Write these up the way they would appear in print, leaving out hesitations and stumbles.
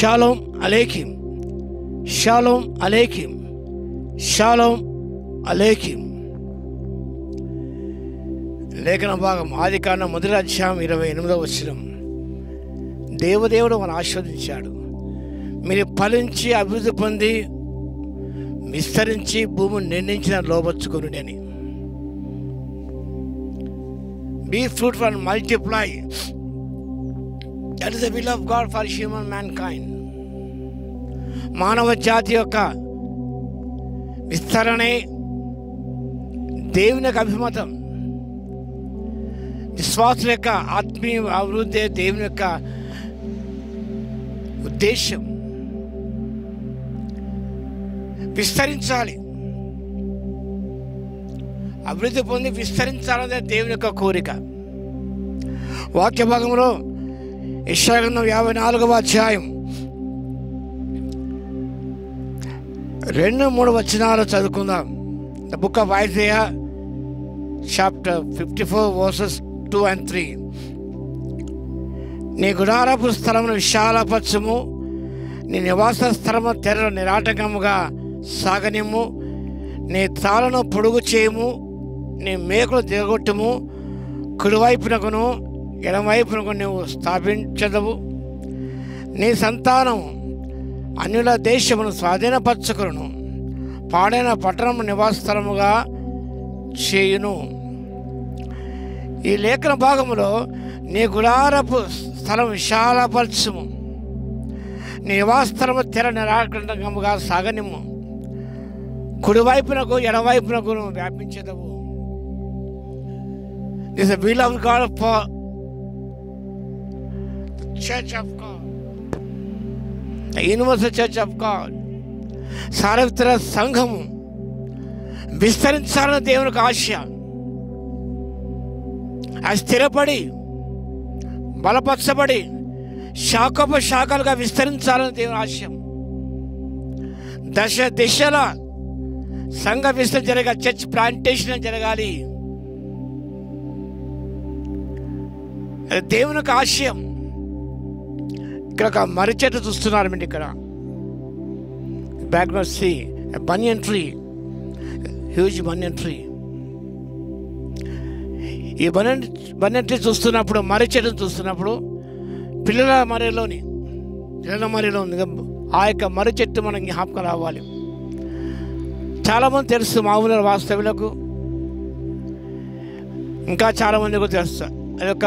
Shalom అలేకిం, షాలోం అలేకిం, షాలోం అలేకిం. లేఖన భాగం ఆదికాండం 1:28. దేవదేవుడు మనం ఆశీర్వదించాడు. మీరు ఫలించి అభివృద్ధి పొంది విస్తరించి భూమిని నిర్ణయించిన లోపరుచుకొనుడి అని. Be fruitful and multiply. That is the will of God for human mankind. మానవ జాతి యొక్క విస్తరణే దేవుని యొక్క అభిమతం. విశ్వాసుల యొక్క ఆత్మీయ అభివృద్ధి దేవుని యొక్క ఉద్దేశం. విస్తరించాలి, అభివృద్ధి పొంది విస్తరించాలనే దేవుని యొక్క కోరిక. వాక్య భాగంలో యెషయా గ్రంథం 54వ అధ్యాయం 2-3 వచనాలు చదువుకుందాం. The book of Isaiah chapter 54 verses 2 and 3. నీ గుడారపు స్థలమును విశాలపరచుము, నీ నివాస స్థలము తెరలు నిరాటకముగా సాగనిమ్ము, నీ తాళను పొడుగు చేయము, నీ మేకులు దిగగొట్టుము, కుడివైపునకును ఎడమవైపునకు నువ్వు స్థాపించదవు. నీ సంతానం అన్యుల దేశమును స్వాధీనపరచుకును, పాడైన పట్టణము నివాస స్థలముగా చేయును. ఈ లేఖన భాగంలో నీ గుడారపు స్థలం విశాలపరచుము, నీ నివాస స్థలము తెర నిరాటకముగా సాగనిమ్ము, కుడివైపునకు ఎడవైపునకు వ్యాపించదవు. This is the will of God for the Church of God, the universal Church of God. సార్వత్రిక సంఘము విస్తరించాలని దేవునికి ఆశ. అది స్థిరపడి బలపరచబడి శాఖోపశాఖలుగా విస్తరించాలని దేవుని ఆశయం. దశ దిశల సంఘ విస్తరణ జరగాలి, చర్చ్ ప్లాంటేషన్ జరగాలి. అది దేవుని యొక్క ఆశయం. ఇక్కడ ఒక మర్రి చెట్టు చూస్తున్నారు మీరు. ఇక్కడ background see banyan tree, huge banyan tree. ఈ బనియన్ ట్రీ చూస్తున్నప్పుడు, మర్రి చెట్టును చూస్తున్నప్పుడు పిల్లల మర్రిలో ఉంది. ఆ యొక్క మర్రి చెట్టు మనకి జ్ఞాపకం రావాలి. చాలామంది తెలుసు, మామూలు వాస్తవులకు, ఇంకా చాలామంది కూడా తెలుసు. అది ఒక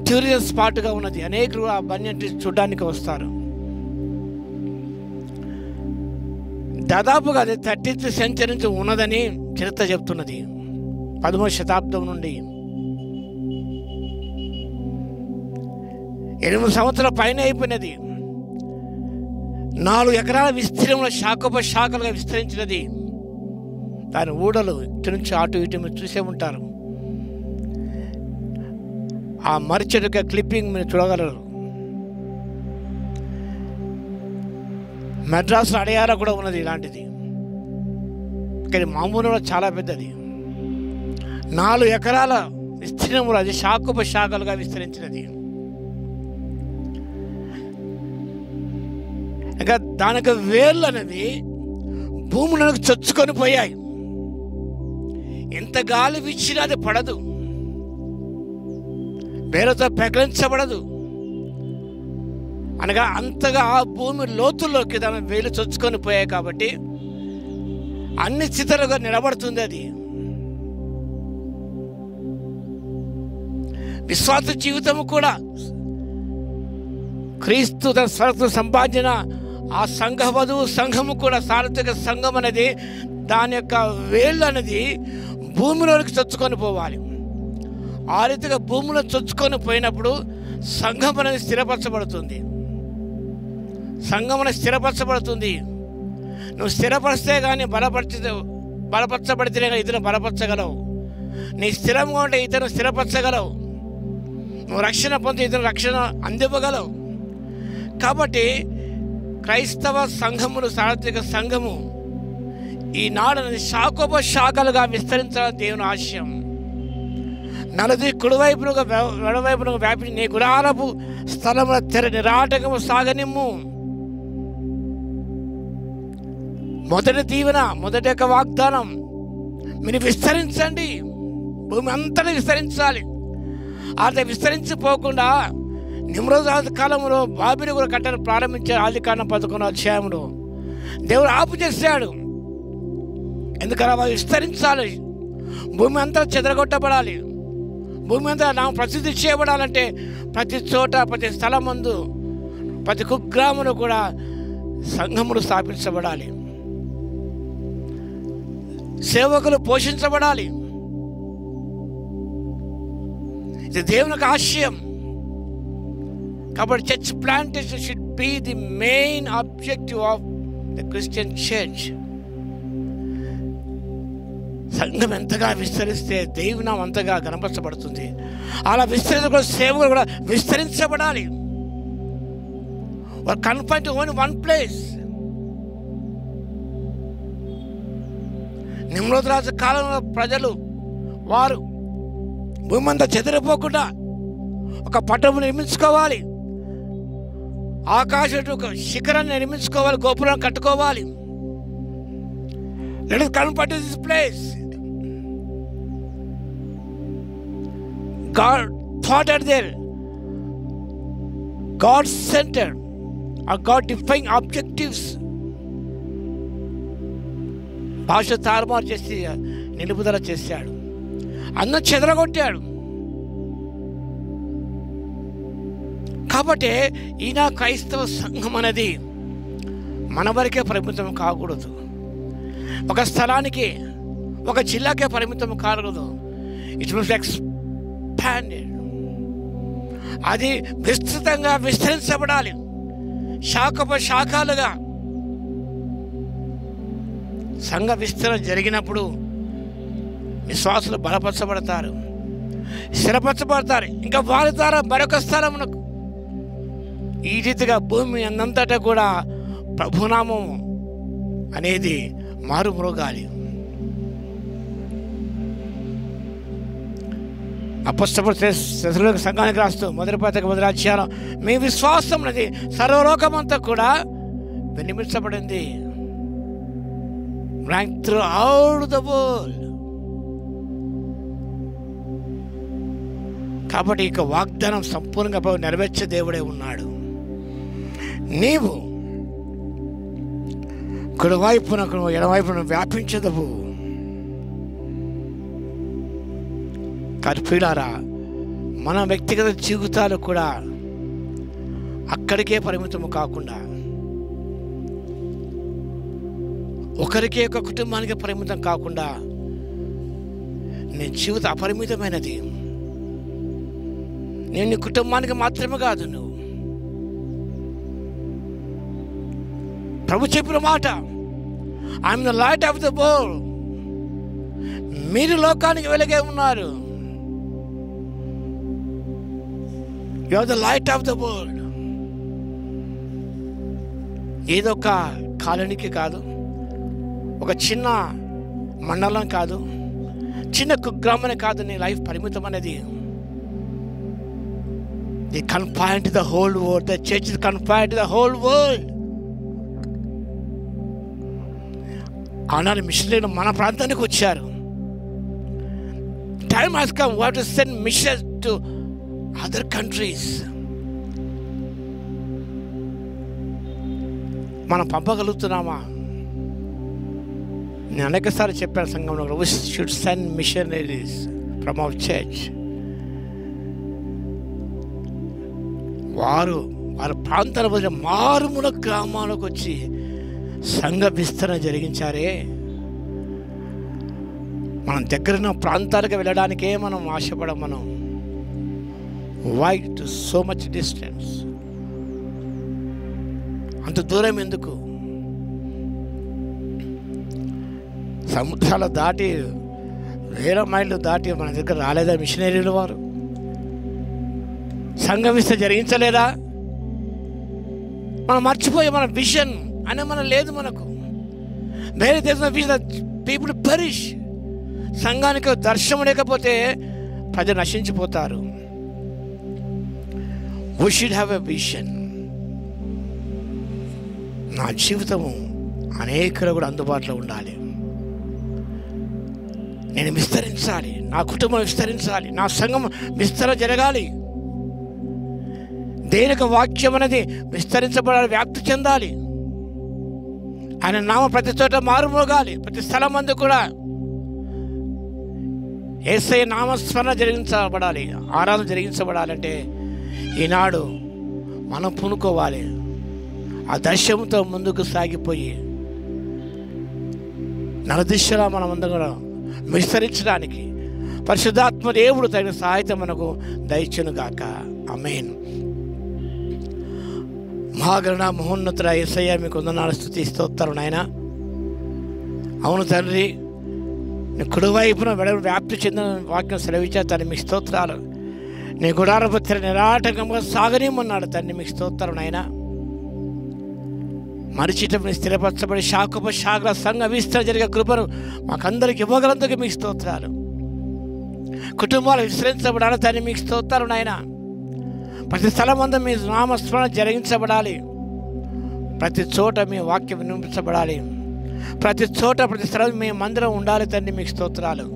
టూరిజం స్పాట్గా ఉన్నది. అనేకులు ఆ బనియన్ ట్రీ చూడడానికి వస్తారు. దాదాపుగా అది 30th century నుంచి ఉన్నదని చరిత్ర చెప్తున్నది. 13వ శతాబ్దం నుండి 8 సంవత్సరాల పైన అయిపోయినది. 4 ఎకరాల విస్తీర్ణంలో శాఖోపశాఖలుగా విస్తరించినది. దాని ఊడలు ఇటు నుంచి అటు ఇటు మీరు చూసే ఉంటారు. ఆ మర్చెట్ యొక్క క్లిప్పింగ్ మీరు చూడగలరు. మెడ్రాస్లో అడయార కూడా ఉన్నది ఇలాంటిది. కానీ మామూలుగా చాలా పెద్దది. 4 ఎకరాల విస్తీర్ణంలో అది శాఖోపశాఖలుగా విస్తరించినది. ఇంకా దానికి వేళ్ళు అనేవి భూములకు చొచ్చుకొని పోయాయి. ఎంత గాలి వీచినా అది పడదు, వేరుతో పెకలించబడదు. అనగా అంతగా ఆ భూమి లోతుల్లోకి దాని వేలు చొచ్చుకొని పోయాయి. కాబట్టి అన్ని స్థితులుగా నిలబడుతుంది. అది విశ్వాస జీవితము కూడా క్రీస్తు తన స్వరక్తం సంపాదించిన ఆ సంఘ వధువు సంఘము కూడా, సార్వత్రిక సంఘం అనేది దాని యొక్క వేళ్ళు అనేది భూమిలోకి చొచ్చుకొని పోవాలి. ఆ రీతిగా భూమిలో చొచ్చుకొని పోయినప్పుడు సంఘం అనేది స్థిరపరచబడుతుంది. సంఘం అనేది స్థిరపరచబడుతుంది. నువ్వు స్థిరపరిస్తే కానీ బలపరచబడితేనే కానీ ఇతను బలపరచగలవు. నీ స్థిరంగా ఉంటే ఇతను స్థిరపరచగలవు. నువ్వు రక్షణ పొంది ఇతను రక్షణ అందివ్వగలవు. కాబట్టి క్రైస్తవ సంఘములు, సార్వత్రిక సంఘము ఈనాడు శాఖోపశాఖలుగా విస్తరించాలని దేవుని ఆశయం. నలది కుడివైపునకు ఎడవైపునకు వ్యాపించి నీ గుడారపు స్థలముల తెర నిరాటకము సాగనిమ్ము. మొదటి దీవెన, మొదటి యొక్క వాగ్దానం, మీరు విస్తరించండి, భూమి అంతటా విస్తరించాలి. అది విస్తరించిపోకుండా నిమ్రోజు కాలంలో బాబిని కూడా కట్టడం ప్రారంభించారు. ఆదికాండం 11వ అధ్యాయంలో దేవుడు ఆపు చేశాడు. ఎందుకలా వాళ్ళు విస్తరించాలి, భూమి అంతా చెదరగొట్టబడాలి, భూమి అంతా నా ప్రసిద్ధి చేయబడాలంటే ప్రతి చోట, ప్రతి స్థలం ముందు, ప్రతి కుగ్రామంలో కూడా సంఘములు స్థాపించబడాలి, సేవకులు పోషించబడాలి. ఇది దేవునికి ఆశయం. కాబట్టి church plantation should be the main objective of the Christian church. సంఘం ఎంతగా విస్తరిస్తే దేవునామం అంతగా కనపరచబడుతుంది. అలా విస్తరించ సేవలు కూడా విస్తరించబడాలి. Confine to only one place. Nimrod రాజు కాలంలో ప్రజలు వారు భూమి అంతా చెదిరిపోకుండా ఒక పట్టణం నిర్మించుకోవాలి, ఆకాశం ఒక శిఖరాన్ని నిర్మించుకోవాలి, గోపురం కట్టుకోవాలి. Let us convert to this place. God thought at there, God-centered or God-defined objectives. భాష తారుమారు చేసి నిలుపుదల చేశాడు, అన్న చెదరగొట్టాడు. కాబట్టి ఈయన క్రైస్తవ సంఘం అనేది మన వరకే పరిమితం కాకూడదు, ఒక స్థలానికి, ఒక జిల్లాకే పరిమితం కాకూడదు. It must expanded. అది విస్తృతంగా విస్తరించబడాలి, శాఖలుగా. సంఘ విస్తరణ జరిగినప్పుడు విశ్వాసులు బలపరచబడతారు, స్థిరపరచబడతారు. ఇంకా వారి ద్వారా మరొక స్థలమునకు, ఈ రీతిగా భూమి అంతటా కూడా ప్రభునామం అనేది మారుమ్రోగాలి. అపొస్తలుల సంఘానికి రాస్తూ మొదటి పత్రిక 1వ అధ్యాయం, మీ విశ్వాసం అనేది సర్వలోకమంతా కూడా వినిపించబడింది. Rang throughout the world. కాబట్టి ఇక వాగ్దానం సంపూర్ణంగా నెరవేర్చే దేవుడే ఉన్నాడు. నీవు కుడివైపునకు ఎడవైపున వ్యాపించదవు. కర్పీలారా, మన వ్యక్తిగత జీవితాలు కూడా అక్కడికే పరిమితము కాకుండా, ఒకరికే, ఒక కుటుంబానికి పరిమితం కాకుండా, నీ జీవితం అపరిమితమైనది. నేను నీ కుటుంబానికి మాత్రమే కాదు, నువ్వు ప్రభు చెప్పిన మాట, I'm the light of the world. మీరు లోకానికి వెలుగే ఉన్నారు. You are the light of the world. ఏదో ఒక కాలనీకి కాదు, ఒక చిన్న మండలం కాదు, చిన్న కుగ్రామనే కాదు నీ లైఫ్ పరిమితం అనేది. The confined the whole world. The church is confined the whole world. ఆనాడు మిషనరీలు మన ప్రాంతానికి వచ్చారు. Time has come to send machines to other countries. మనం పంపగలుగుతున్నామా? నేను అనేకసార్లు చెప్పాను సంఘంలో, we should send missionaries from our church. వారి ప్రాంతాల బదులు మారుమూల గ్రామాలకు వచ్చి సంఘ విస్తరణ జరిగించారే. మనం దగ్గరున్న ప్రాంతాలకు వెళ్ళడానికే మనం ఆశపడం. మనం why to so much distance? అంత దూరం ఎందుకు? సముద్రాలు దాటి, వేల మైళ్ళు దాటి మన దగ్గర రాలేదా మిషనరీలు? వారు సంఘం విస్తరణ జరిగించలేదా? మనం మర్చిపోయి మన విజన్ అనే మనం లేదు మనకు. వేరే దేశం విజన్, పీపుల్ పెరిష్. సంఘానికి దర్శనం లేకపోతే ప్రజలు నశించిపోతారు. We should have a vision. నా జీవితము అనేకులు కూడా అందుబాటులో ఉండాలి. నేను విస్తరించాలి, నా కుటుంబం విస్తరించాలి, నా సంఘం విస్తరణ జరగాలి. దేనికి వాక్యం అనేది విస్తరించబడాలి, వ్యాప్తి చెందాలి. ఆయన నామ ప్రతి చోట మారుమోగాలి. ప్రతి స్థలం మందు కూడా యేసయ్య నామస్మరణ జరిగించబడాలి, ఆరాధన జరిగించబడాలంటే ఈనాడు మనం పూనుకోవాలి. ఆ దర్శనంతో ముందుకు సాగిపోయి నరదిశలా మనమందరం కూడా విస్తరించడానికి పరిశుద్ధాత్మ దేవుడు తగిన సహాయత మనకు దయచునుగాక. ఆమేన్. మహాగణ మహోన్నతుడ యేసయ్య, మీకు వందనాలు, స్తుతి స్తోత్రం నాయన. అవును తండ్రి, నీ కుడివైపున వ్యాప్తి చెందిన వాక్యం సెలవిచ్చా తండ్రి, మీకు స్తోత్రాలు. నీ గుడారపు నిరాటకంగా సాగనేమన్నాడు తండ్రి, మీకు స్తోత్రం నాయన. మరిచిటం స్థిరపరచబడి శాఖోపశాఖల సంఘ విస్తరణ జరిగే కృపను మాకందరికి ఇవ్వగలందుకు మీకు స్తోత్రాలు. కుటుంబాలు విస్తరించబడాలి తండ్రి, మీకు స్తోత్రం నాయన. ప్రతి స్థలం అంతా మీ నామస్మరణ జరిగించబడాలి. ప్రతి చోట మీ వాక్యం వినిపించబడాలి. ప్రతి చోట ప్రతి స్థలం మీ మందిరం ఉండాలి తండ్రి, మీకు స్తోత్రాలు.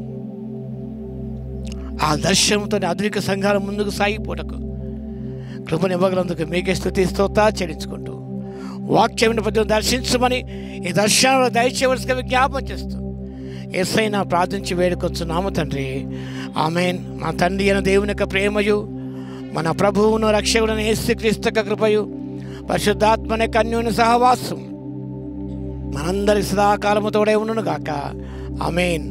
ఆ దర్శనంతో ఆధునిక సంఘాలు ముందుకు సాగిపోటకు కృపను ఇవ్వగలందుకు మీకే స్తుతి స్తోత్రాలు చెల్లించుకుంటూ వాక్యం ప్రతి దర్శించమని ఈ దర్శనంలో దయచేయవలసిగా విజ్ఞాపన చేస్తూ యేసయ్యను ప్రార్థించి వేడుకొచ్చున్నాము తండ్రి. ఆమేన్. మా తండ్రి అయిన దేవుని యొక్క ప్రేమయు, మన ప్రభువును రక్షకుడైన యేసుక్రీస్తు యొక్క కృపయు, పరిశుద్ధాత్మ యొక్క అన్యోన్య సహవాసం మనందరి సదాకాలము తోడే ఉండును గాక. ఆమేన్.